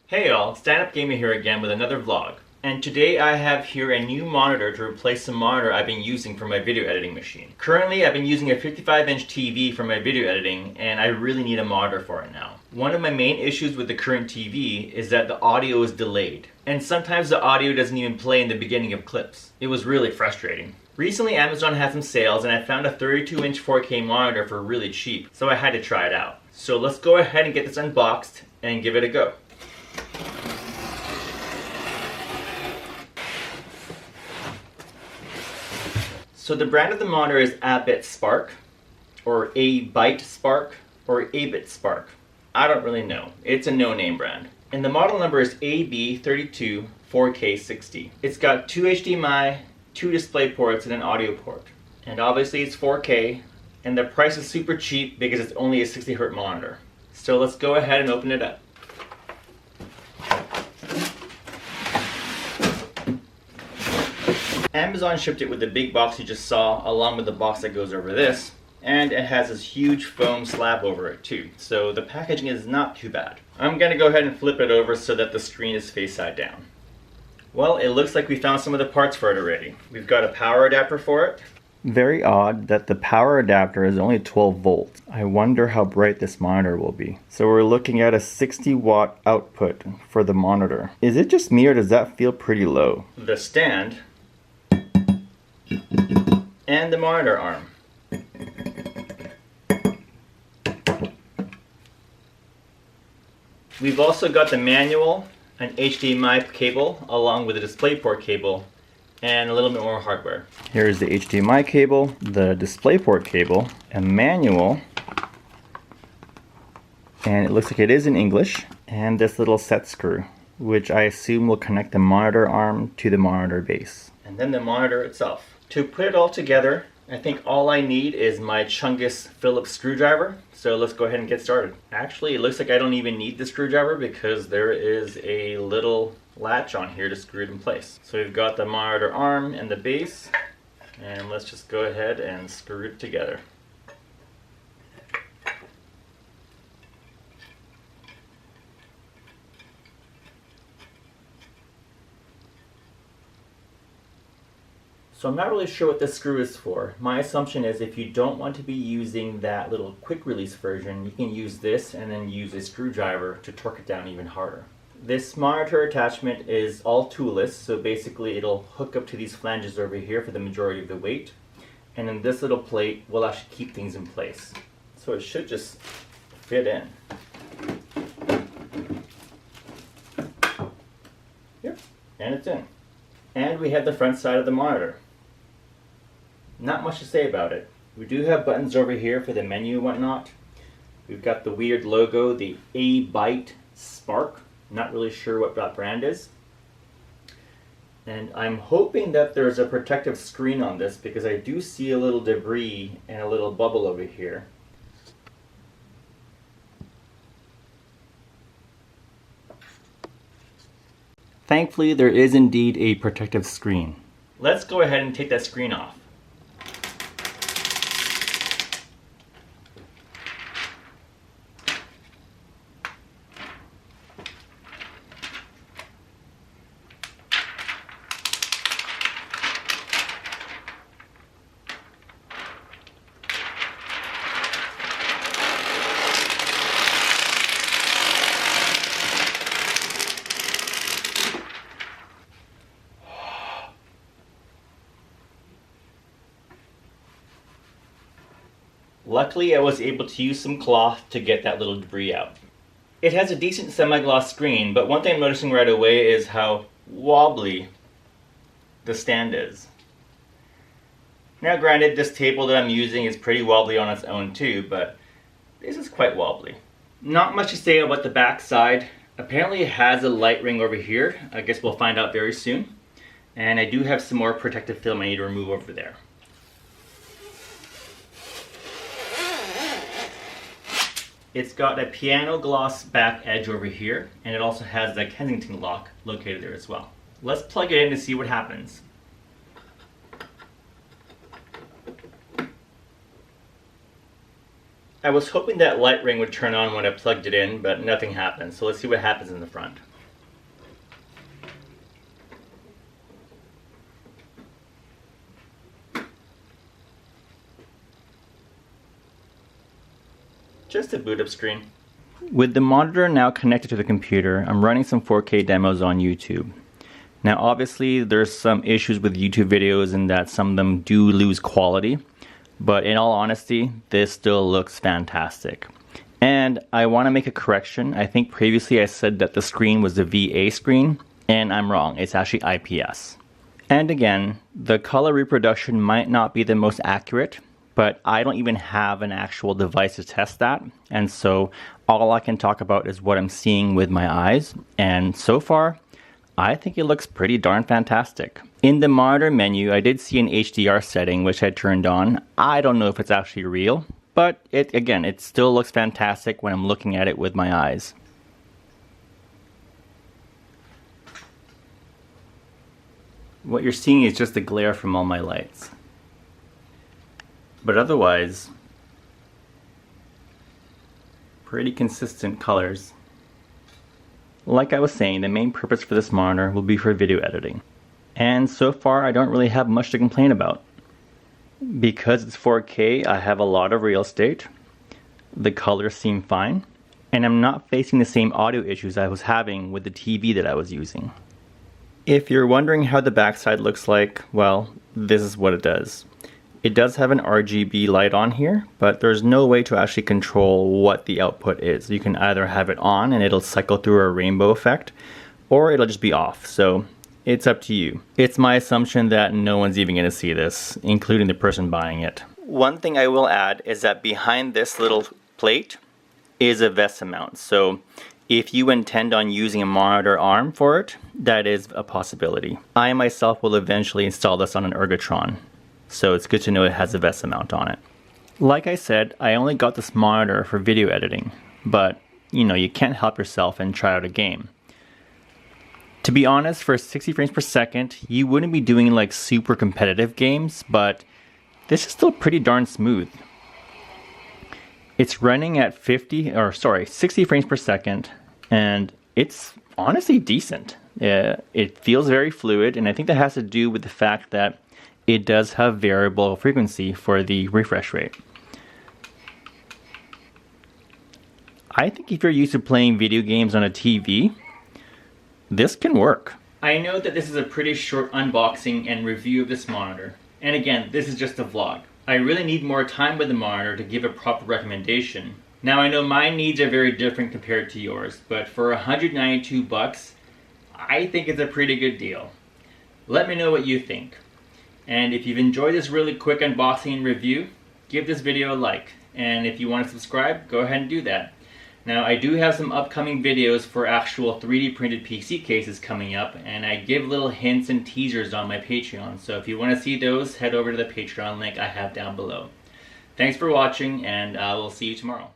Hey all, Stand Up Gamer here again with another vlog. And today I have here a new monitor to replace the monitor I've been using for my video editing machine. Currently I've been using a 55-inch TV for my video editing and I really need a monitor for it now. One of my main issues with the current TV is that the audio is delayed. And sometimes the audio doesn't even play in the beginning of clips. It was really frustrating. Recently Amazon had some sales and I found a 32-inch 4K monitor for really cheap, so I had to try it out. So let's go ahead and get this unboxed and give it a go. So the brand of the monitor is Abytespark, or Abytespark, or Abytespark. I don't really know. It's a no-name brand. And the model number is AB32-4K60. It's got two HDMI, two display ports, and an audio port. And obviously it's 4K, and the price is super cheap because it's only a 60Hz monitor. So let's go ahead and open it up. Amazon shipped it with the big box you just saw, along with the box that goes over this, and it has this huge foam slab over it too, so the packaging is not too bad. I'm going to go ahead and flip it over so that the screen is face side down. Well, it looks like we found some of the parts for it already. We've got a power adapter for it. Very odd that the power adapter is only 12 volts. I wonder how bright this monitor will be. So we're looking at a 60 watt output for the monitor. Is it just me or does that feel pretty low? The stand and the monitor arm. We've also got the manual, an HDMI cable, along with a DisplayPort cable, and a little bit more hardware. Here's the HDMI cable, the DisplayPort cable, a manual, and it looks like it is in English, and this little set screw, which I assume will connect the monitor arm to the monitor base. And then the monitor itself. To put it all together, I think all I need is my Chungus Phillips screwdriver. So let's go ahead and get started. Actually, it looks like I don't even need the screwdriver because there is a little latch on here to screw it in place. So we've got the monitor arm and the base, and let's just go ahead and screw it together. So I'm not really sure what this screw is for. My assumption is if you don't want to be using that little quick release version, you can use this and then use a screwdriver to torque it down even harder. This monitor attachment is all toolless, so basically it'll hook up to these flanges over here for the majority of the weight. And then this little plate will actually keep things in place. So it should just fit in. Yep, and it's in. And we have the front side of the monitor. Not much to say about it. We do have buttons over here for the menu and whatnot. We've got the weird logo, the Abytespark. Not really sure what that brand is. And I'm hoping that there's a protective screen on this because I do see a little debris and a little bubble over here. Thankfully, there is indeed a protective screen. Let's go ahead and take that screen off. Luckily, I was able to use some cloth to get that little debris out. It has a decent semi-gloss screen, but one thing I'm noticing right away is how wobbly the stand is. Now granted, this table that I'm using is pretty wobbly on its own too, but this is quite wobbly. Not much to say about the back side. Apparently it has a light ring over here. I guess we'll find out very soon. And I do have some more protective film I need to remove over there. It's got a piano gloss back edge over here, and it also has the Kensington lock located there as well. Let's plug it in to see what happens. I was hoping that light ring would turn on when I plugged it in, but nothing happened. So let's see what happens in the front. Just a boot up screen. With the monitor now connected to the computer, I'm running some 4K demos on YouTube. Now obviously there's some issues with YouTube videos in that some of them do lose quality, but in all honesty, this still looks fantastic. And I want to make a correction. I think previously I said that the screen was a VA screen, and I'm wrong. It's actually IPS. And again, the color reproduction might not be the most accurate, but I don't even have an actual device to test that. And so all I can talk about is what I'm seeing with my eyes. And so far, I think it looks pretty darn fantastic. In the monitor menu, I did see an HDR setting, which I turned on. I don't know if it's actually real, but it still looks fantastic when I'm looking at it with my eyes. What you're seeing is just the glare from all my lights. But otherwise, pretty consistent colors. Like I was saying, the main purpose for this monitor will be for video editing. And so far, I don't really have much to complain about. Because it's 4K, I have a lot of real estate. The colors seem fine. And I'm not facing the same audio issues I was having with the TV that I was using. If you're wondering how the backside looks like, well, this is what it does. It does have an RGB light on here, but there's no way to actually control what the output is. You can either have it on and it'll cycle through a rainbow effect, or it'll just be off. So it's up to you. It's my assumption that no one's even going to see this, including the person buying it. One thing I will add is that behind this little plate is a VESA mount. So if you intend on using a monitor arm for it, that is a possibility. I myself will eventually install this on an Ergotron, so it's good to know it has a VESA mount on it. Like I said, I only got this monitor for video editing, but you can't help yourself and try out a game. To be honest, for 60 frames per second, you wouldn't be doing like super competitive games, but this is still pretty darn smooth. It's running at 60 frames per second, and it's honestly decent. It feels very fluid, and I think that has to do with the fact that it does have variable frequency for the refresh rate. I think if you're used to playing video games on a TV, this can work. I know that this is a pretty short unboxing and review of this monitor. And again, this is just a vlog. I really need more time with the monitor to give a proper recommendation. Now I know my needs are very different compared to yours, but for $192, I think it's a pretty good deal. Let me know what you think. And if you've enjoyed this really quick unboxing and review, give this video a like. And if you want to subscribe, go ahead and do that. Now I do have some upcoming videos for actual 3D printed PC cases coming up, and I give little hints and teasers on my Patreon. So if you want to see those, head over to the Patreon link I have down below. Thanks for watching, and I will see you tomorrow.